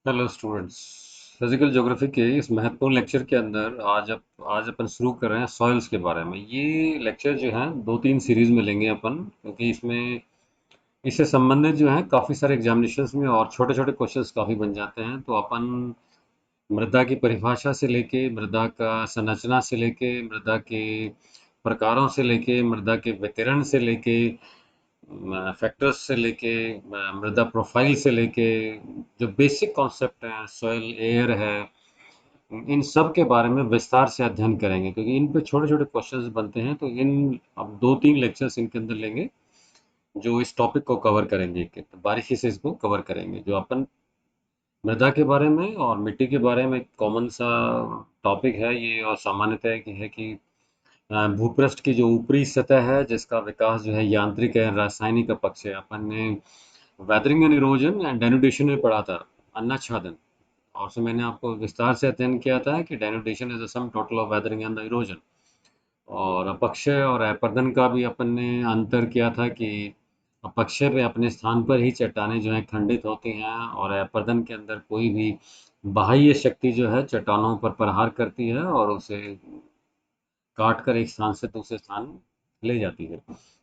Hello students. Physical geography के इस महत्वपूर्ण लेक्चर के अंदर आज अपन शुरू कर रहे हैं सॉइल्स के बारे में। ये लेक्चर जो है दो तीन सीरीज में लेंगे अपन, क्योंकि इसमें इससे संबंधित जो है काफ़ी सारे एग्जामिनेशंस में और छोटे छोटे क्वेश्चंस काफ़ी बन जाते हैं। तो अपन मृदा की परिभाषा से लेके, मृदा का संरचना से लेके, मृदा के प्रकारों से लेके, मृदा के वितरण से लेके, फैक्टर्स से लेके, मृदा प्रोफाइल से लेके, जो बेसिक कॉन्सेप्ट हैं, सॉइल एयर है, इन सब के बारे में विस्तार से अध्ययन करेंगे, क्योंकि इन पे छोटे छोटे क्वेश्चंस बनते हैं। तो इन अब दो तीन लेक्चर्स इनके अंदर लेंगे जो इस टॉपिक को कवर करेंगे, कि तो बारीकी से इसको कवर करेंगे। जो अपन मृदा के बारे में और मिट्टी के बारे में कॉमन सा टॉपिक है ये, और सामान्यतः है कि भूपृष्ठ की जो ऊपरी सतह है जिसका विकास जो है यांत्रिक है, रासायनिक पक्ष है। अपन ने weathering and erosion and denudation में पढ़ा था, अन्नाच्छादन। और उसमें मैंने आपको विस्तार से अध्ययन किया था कि denudation is the sum total of weathering and the erosion. और अपक्षय और अपर्दन का भी अपन ने अंतर किया था कि अपक्षय पे अपने स्थान पर ही चट्टानें जो हैं खंडित होती हैं, और अपर्दन के अंदर कोई भी बाह्य शक्ति जो है चट्टानों पर प्रहार करती है और उसे काट कर एक स्थान से दूसरे स्थान ले जाती है।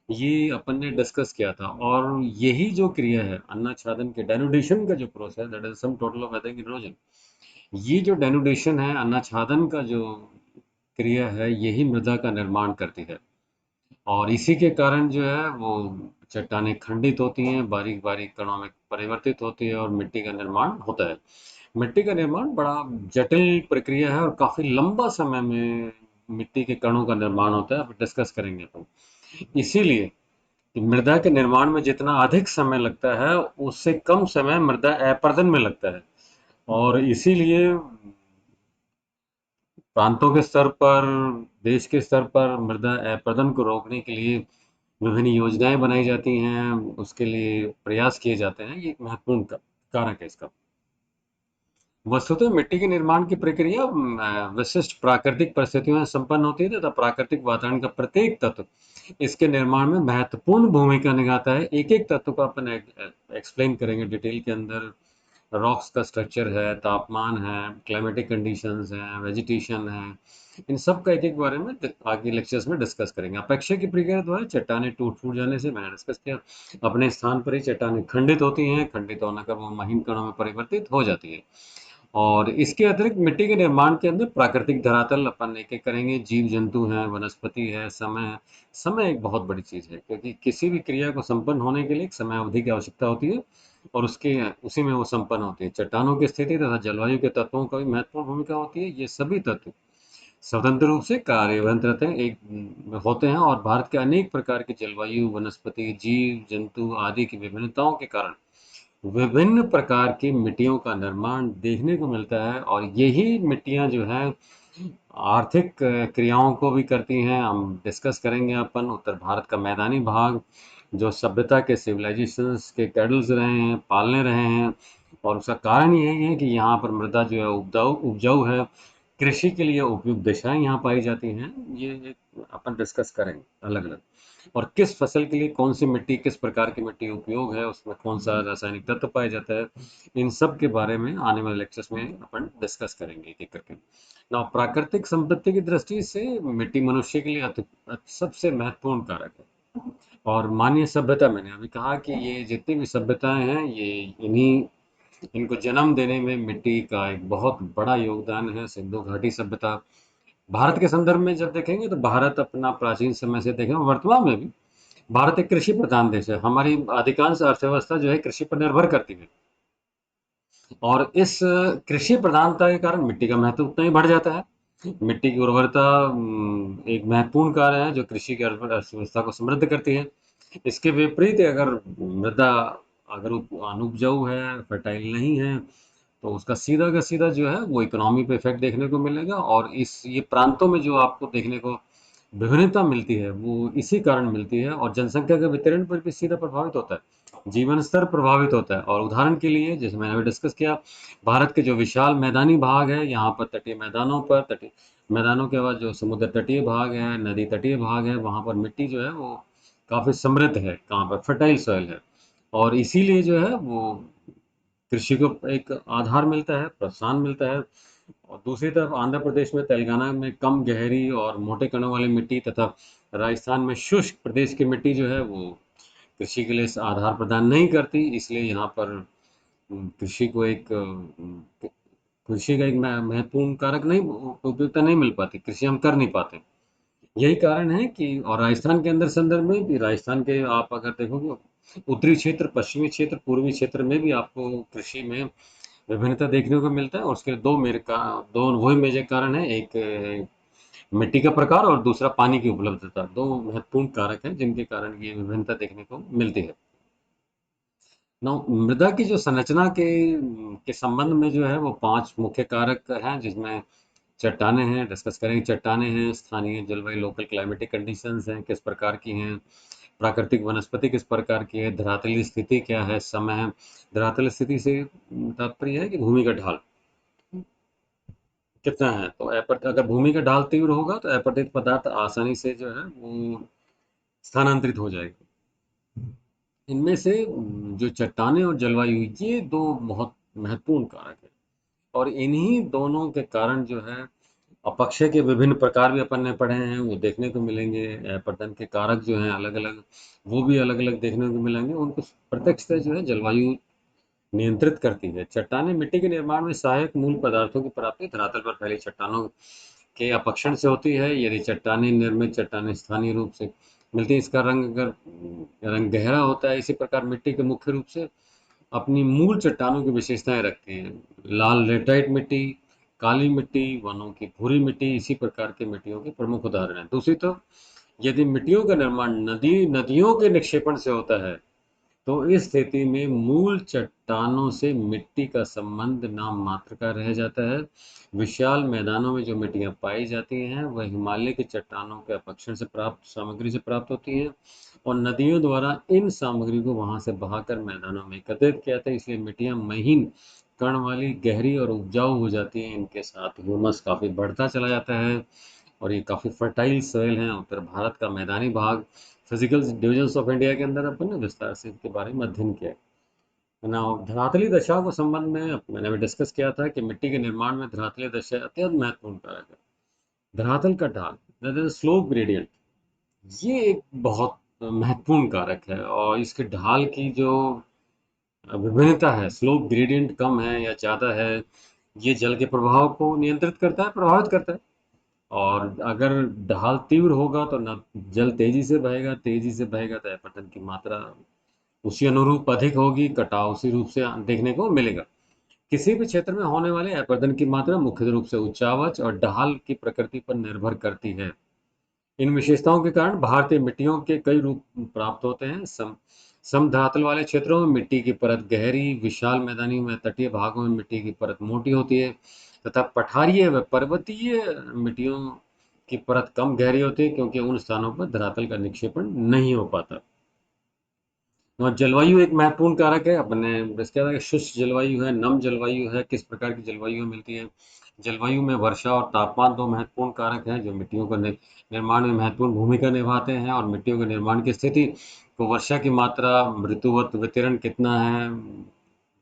ये अपन ने डिस्कस किया था। और यही जो क्रिया है अन्नाच्छादन के डेनुडेशन का जो process, that is sum total of weathering erosion. ये जो डेनुडेशन है, अन्नाच्छादन का जो क्रिया है, यही मृदा का निर्माण करती है। और इसी के कारण जो है वो चट्टानें खंडित होती हैं, बारीक बारीक कणों में परिवर्तित होती है और मिट्टी का निर्माण होता है। मिट्टी का निर्माण बड़ा जटिल प्रक्रिया है और काफ़ी लंबा समय में मिट्टी के कणों का निर्माण होता है। अब डिस्कस करेंगे अपन। इसीलिए मृदा के निर्माण में जितना अधिक समय लगता है, उससे कम समय मृदा अपरदन में लगता है। और इसीलिए प्रांतों के स्तर पर, देश के स्तर पर मृदा अपरदन को रोकने के लिए विभिन्न योजनाएं बनाई जाती हैं, उसके लिए प्रयास किए जाते हैं। ये एक महत्वपूर्ण कारक है इसका। वस्तुतः मिट्टी के निर्माण की प्रक्रिया विशिष्ट प्राकृतिक परिस्थितियों में संपन्न होती है तथा प्राकृतिक वातावरण का प्रत्येक तत्व इसके निर्माण में महत्वपूर्ण भूमिका निभाता है। एक एक तत्व को अपन एक्सप्लेन करेंगे डिटेल के अंदर। रॉक्स का स्ट्रक्चर है, तापमान है, क्लाइमेटिक कंडीशंस हैं, वेजिटेशन है, इन सब का एक एक बारे में आगे लेक्चर्स में डिस्कस करेंगे। अपेक्षा की प्रक्रिया तो है चट्टानें टूट फूट जाने से, मैंने डिस्कस किया। अपने स्थान पर ही चट्टानें खंडित होती हैं, खंडित होने का वो महीन कणों में परिवर्तित हो जाती है। और इसके अतिरिक्त मिट्टी के निर्माण के अंदर प्राकृतिक धरातल अपन एक एक करेंगे। जीव जंतु हैं, वनस्पति है, समय है। समय एक बहुत बड़ी चीज़ है, क्योंकि किसी भी क्रिया को संपन्न होने के लिए एक समय अवधि की आवश्यकता होती है, और उसके उसी में वो संपन्न होती है। चट्टानों की स्थिति तथा जलवायु के तत्वों का भी महत्वपूर्ण भूमिका होती है। ये सभी तत्व स्वतंत्र रूप से कार्यरत रहते हैं, एक होते हैं, और भारत के अनेक प्रकार की जलवायु, वनस्पति, जीव जंतु आदि की विभिन्नताओं के कारण विभिन्न प्रकार की मिट्टियों का निर्माण देखने को मिलता है। और यही मिट्टियाँ जो हैं आर्थिक क्रियाओं को भी करती हैं। हम डिस्कस करेंगे अपन उत्तर भारत का मैदानी भाग, जो सभ्यता के सिविलाइजेशंस के कैडल्स रहे हैं, पालने रहे हैं। और उसका कारण यही है कि यहाँ पर मृदा जो है उपजाऊ उपजाऊ है, कृषि के लिए उपयुक्त दिशाएं यहाँ पाई जाती हैं। ये अपन डिस्कस करेंगे अलग अलग। और किस फसल के लिए कौन सी मिट्टी, किस प्रकार की मिट्टी उपयोग है, उसमें कौन सा रासायनिक तत्व पाया जाता है, इन सब के बारे में आने वाले लेक्चर्स में अपन डिस्कस करेंगे एक एक करके ना। प्राकृतिक संपत्ति की दृष्टि से मिट्टी मनुष्य के लिए सबसे महत्वपूर्ण कारक है। और मानवीय सभ्यता, मैंने अभी कहा कि ये जितनी भी सभ्यताएं हैं, ये इन्हीं इनको जन्म देने में मिट्टी का एक बहुत बड़ा योगदान है। सिंधु घाटी सभ्यता, भारत के संदर्भ में जब देखेंगे तो भारत अपना प्राचीन समय से देखें, वर्तमान में भी भारत एक कृषि प्रधान देश है। हमारी अधिकांश अर्थव्यवस्था जो है कृषि पर निर्भर करती है। और इस कृषि प्रधानता के कारण मिट्टी का महत्व उतना ही बढ़ जाता है। मिट्टी की उर्वरता एक महत्वपूर्ण कार्य है जो कृषि की अर्थव्यवस्था को समृद्ध करती है। इसके विपरीत अगर मृदा अगर अनुपजाऊ है, फर्टाइल नहीं है, तो उसका सीधा का सीधा जो है वो इकोनॉमी पे इफेक्ट देखने को मिलेगा। और इस ये प्रांतों में जो आपको देखने को विभिन्नता मिलती है, वो इसी कारण मिलती है। और जनसंख्या के वितरण पर भी सीधा प्रभावित होता है, जीवन स्तर प्रभावित होता है। और उदाहरण के लिए, जैसे मैंने अभी डिस्कस किया, भारत के जो विशाल मैदानी भाग है, यहाँ पर तटीय मैदानों पर, तटीय मैदानों के बाद जो समुद्र तटीय भाग है, नदी तटीय भाग है, वहाँ पर मिट्टी जो है वो काफ़ी समृद्ध है, कहाँ पर फर्टाइल सॉइल है। और इसीलिए जो है वो कृषि को एक आधार मिलता है, प्रोत्साहन मिलता है। और दूसरी तरफ आंध्र प्रदेश में, तेलंगाना में कम गहरी और मोटे कणों वाली मिट्टी तथा राजस्थान में शुष्क प्रदेश की मिट्टी जो है वो कृषि के लिए आधार प्रदान नहीं करती, इसलिए यहाँ पर कृषि को एक कृषि का एक महत्वपूर्ण कारक नहीं, उपयोगिता नहीं मिल पाती, कृषि हम कर नहीं पाते। यही कारण है कि और राजस्थान के अंदर संदर्भ में भी, राजस्थान के आप अगर देखोगे उत्तरी क्षेत्र, पश्चिमी क्षेत्र, पूर्वी क्षेत्र में भी आपको कृषि में विभिन्नता देखने को मिलता है। और उसके दो वही मेजर कारण है, एक मिट्टी का प्रकार और दूसरा पानी की उपलब्धता। दो महत्वपूर्ण कारक हैं जिनके कारण ये विभिन्नता देखने को मिलती है। नौ मृदा की जो संरचना के संबंध में जो है वो पांच मुख्य कारक हैं, जिसमें चट्टानें हैं, डिस्कस करेंगे। चट्टानें हैं, स्थानीय जलवायु, लोकल क्लाइमेटिक कंडीशंस हैं, किस प्रकार की हैं, प्राकृतिक वनस्पति किस प्रकार की है, धरातलीय स्थिति क्या है, समय है। धरातलीय स्थिति से तात्पर्य है कि भूमि का ढाल कितना है। तो अगर भूमि का ढाल तीव्र होगा तो अपरदित पदार्थ आसानी से जो है वो स्थानांतरित हो जाएगा। इनमें से जो चट्टानें और जलवायु, ये दो बहुत महत्वपूर्ण कारक है। और इन्हीं दोनों के कारण जो है अपक्षय के विभिन्न प्रकार भी अपन ने पढ़े हैं, वो देखने को मिलेंगे। अपरदन के कारक जो हैं अलग अलग, वो भी अलग अलग देखने को मिलेंगे। उनको प्रत्यक्षतः जो है जलवायु नियंत्रित करती है। चट्टानें मिट्टी के निर्माण में सहायक मूल पदार्थों की प्राप्ति धरातल पर फैली चट्टानों के अपक्षण से होती है। यदि चट्टानें निर्मित चट्टानें स्थानीय रूप से मिलती है, इसका रंग अगर रंग गहरा होता है, इसी प्रकार मिट्टी के मुख्य रूप से अपनी मूल चट्टानों की विशेषताएं रखती हैं। लाल लेटराइट मिट्टी, काली मिट्टी, वनों की भूरी मिट्टी इसी प्रकार की मिट्टियों के प्रमुख उदाहरण हैं। दूसरी तरफ यदि मिट्टियों का निर्माण नदियों के निक्षेपण से होता है, तो इस स्थिति में मूल चट्टानों से मिट्टी का संबंध नाम मात्र का रह जाता है। विशाल मैदानों में जो मिट्टियां पाई जाती हैं वह हिमालय की चट्टानों के अपक्षण से प्राप्त सामग्री से प्राप्त होती हैं, और नदियों द्वारा इन सामग्री को वहां से बहाकर मैदानों में एकत्रित किया जाता है। इसलिए मिट्टियां महीन कण वाली, गहरी और उपजाऊ हो जाती हैं। इनके साथ ह्यूमस काफी बढ़ता चला जाता है, और ये काफ़ी फर्टाइल सॉइल हैं। उत्तर भारत का मैदानी भाग, फिजिकल डिविजन्स ऑफ इंडिया के अंदर अपन ने विस्तार से इसके बारे में अध्ययन किया है ना। धरातली दशा को संबंध में मैंने अभी डिस्कस किया था कि मिट्टी के निर्माण में धरातली दशा अत्यंत महत्वपूर्ण कारक है। धरातल का ढाल, दैट इज स्लोप ग्रेडियंट, ये एक बहुत महत्वपूर्ण कारक है। और इसके ढाल की जो विभिन्नता है, स्लोप ग्रेडियंट कम है या ज़्यादा है, ये जल के प्रभाव को नियंत्रित करता है, प्रभावित करता है। और अगर ढाल तीव्र होगा तो न जल तेजी से बहेगा, तेजी से बहेगा तो अपरदन की मात्रा उसी अनुरूप अधिक होगी, कटाव उसी रूप से देखने को मिलेगा। किसी भी क्षेत्र में होने वाले अपरदन की मात्रा मुख्य रूप से उच्चावच और ढाल की प्रकृति पर निर्भर करती है। इन विशेषताओं के कारण भारतीय मिट्टियों के कई रूप प्राप्त होते हैं। समधरातल वाले क्षेत्रों में मिट्टी की परत गहरी, विशाल मैदानी में तटीय भागों में मिट्टी की परत मोटी होती है, तथा पठारीय व पर्वतीय मिट्टियों की परत कम गहरी होती है, क्योंकि उन स्थानों पर धरातल का निक्षेपण नहीं हो पाता। और जलवायु एक महत्वपूर्ण कारक है। अपने इसके अलावा शुष्क जलवायु है, नम जलवायु है, किस प्रकार की जलवायु मिलती है। जलवायु में वर्षा और तापमान दो महत्वपूर्ण कारक हैं जो मिट्टियों का निर्माण में महत्वपूर्ण भूमिका निभाते हैं। और मिट्टियों के निर्माण की स्थिति को वर्षा की मात्रा, ऋतुवत वितरण कितना है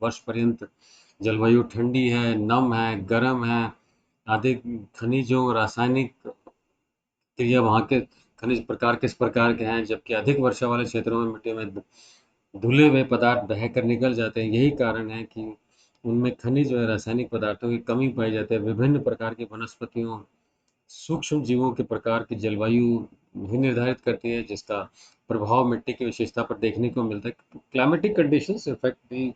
वर्ष पर्यंत, जलवायु ठंडी है, नम है, गर्म है, अधिक खनिजों, रासायनिक क्रिया वहाँ के खनिज प्रकार किस प्रकार के हैं, जबकि अधिक वर्षा वाले क्षेत्रों में मिट्टी में धुले हुए पदार्थ बहकर निकल जाते हैं। यही कारण है कि उनमें खनिज और रासायनिक पदार्थों की कमी पाई जाती है। विभिन्न प्रकार की वनस्पतियों, सूक्ष्म जीवों के प्रकार की जलवायु भी निर्धारित करती है, जिसका प्रभाव मिट्टी की विशेषता पर देखने को मिलता है। क्लाइमेटिक कंडीशंस इफेक्ट दी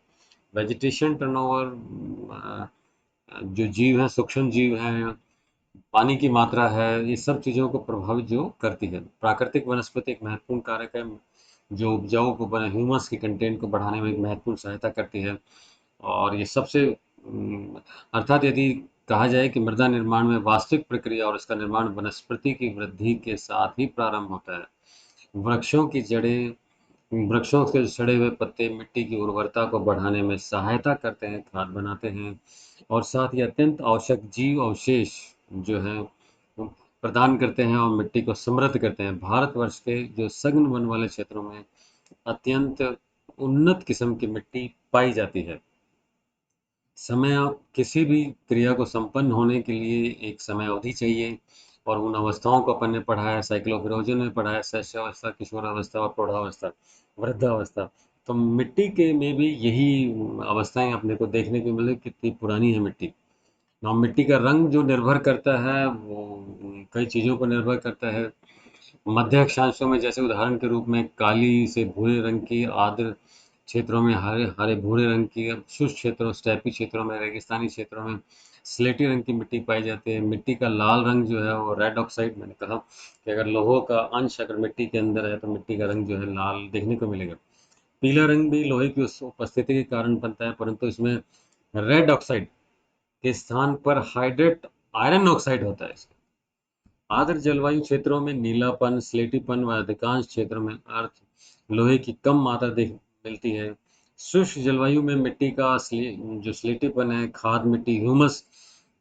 वेजिटेशन टर्नओवर, जो जीव हैं, सूक्ष्म जीव हैं, पानी की मात्रा है, ये सब चीज़ों को प्रभावित जो करती है। प्राकृतिक वनस्पति एक महत्वपूर्ण कारक है जो उपजाऊ को बना ह्यूमस की कंटेंट को बढ़ाने में एक महत्वपूर्ण सहायता करती है। और ये सबसे अर्थात यदि कहा जाए कि मृदा निर्माण में वास्तविक प्रक्रिया और इसका निर्माण वनस्पति की वृद्धि के साथ ही प्रारंभ होता है। वृक्षों की जड़ें, वृक्षों के सड़े हुए पत्ते मिट्टी की उर्वरता को बढ़ाने में सहायता करते हैं, खाद बनाते हैं, और साथ ही अत्यंत आवश्यक जीव अवशेष जो हैं वो प्रदान करते हैं और मिट्टी को समृद्ध करते हैं। भारतवर्ष के जो सघन वन वाले क्षेत्रों में अत्यंत उन्नत किस्म की मिट्टी पाई जाती है। समय किसी भी क्रिया को संपन्न होने के लिए एक समय अवधि चाहिए, और उन अवस्थाओं को अपन ने पढ़ा है, साइकिल ऑफ इरोजन में पढ़ा है, शैशवावस्था, किशोरावस्था और प्रौढ़ावस्था, वृद्धावस्था। तो मिट्टी के में भी यही अवस्थाएं अपने को देखने को मिले, कितनी पुरानी है मिट्टी। ना मिट्टी का रंग जो निर्भर करता है वो कई चीज़ों पर निर्भर करता है। मध्य अक्षांशों में जैसे उदाहरण के रूप में काली से भूरे रंग की, आर्द्र क्षेत्रों में हरे हरे भूरे रंग की, शुष्क क्षेत्रों स्टेपी क्षेत्रों में, रेगिस्तानी क्षेत्रों में स्लेटी रंग की मिट्टी पाई जाती है। मिट्टी का लाल रंग जो है वो रेड ऑक्साइड, मैंने कहा कि अगर लोहे का अंश अगर मिट्टी के अंदर है तो मिट्टी का रंग जो है लाल देखने को मिलेगा। पीला रंग भी लोहे की उस उपस्थिति के कारण बनता है, परंतु इसमें रेड ऑक्साइड के स्थान पर हाइड्रेट आयरन ऑक्साइड होता है। आर्द्र जलवायु क्षेत्रों में नीलापन, स्लेटीपन व अधिकांश क्षेत्रों में अर्थ लोहे की कम मात्रा देख मिलती है। शुष्क जलवायु में मिट्टी का जो स्लेटीपन है, खाद मिट्टी ह्यूमस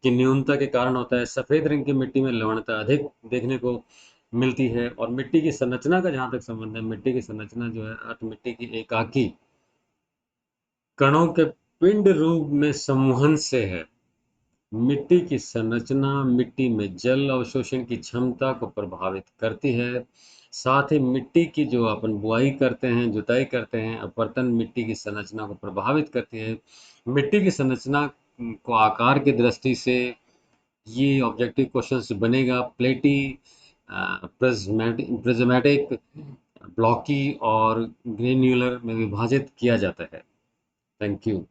की न्यूनता के कारण होता है। सफ़ेद रंग की मिट्टी में लवणता अधिक देखने को मिलती है। और मिट्टी की संरचना का जहाँ तक संबंध है, मिट्टी की संरचना जो है अर्थ मिट्टी की एकाकी कणों के पिंड रूप में संवहन से है। मिट्टी की संरचना मिट्टी में जल अवशोषण की क्षमता को प्रभावित करती है। साथ ही मिट्टी की जो अपन बुआई करते हैं, जुताई करते हैं, अपरतन मिट्टी की संरचना को प्रभावित करती है। मिट्टी की संरचना को आकार की दृष्टि से ये ऑब्जेक्टिव क्वेश्चन बनेगा। प्लेटी, प्रिज्मेटिक, ब्लॉकी और ग्रेन्युलर में विभाजित किया जाता है। Thank you.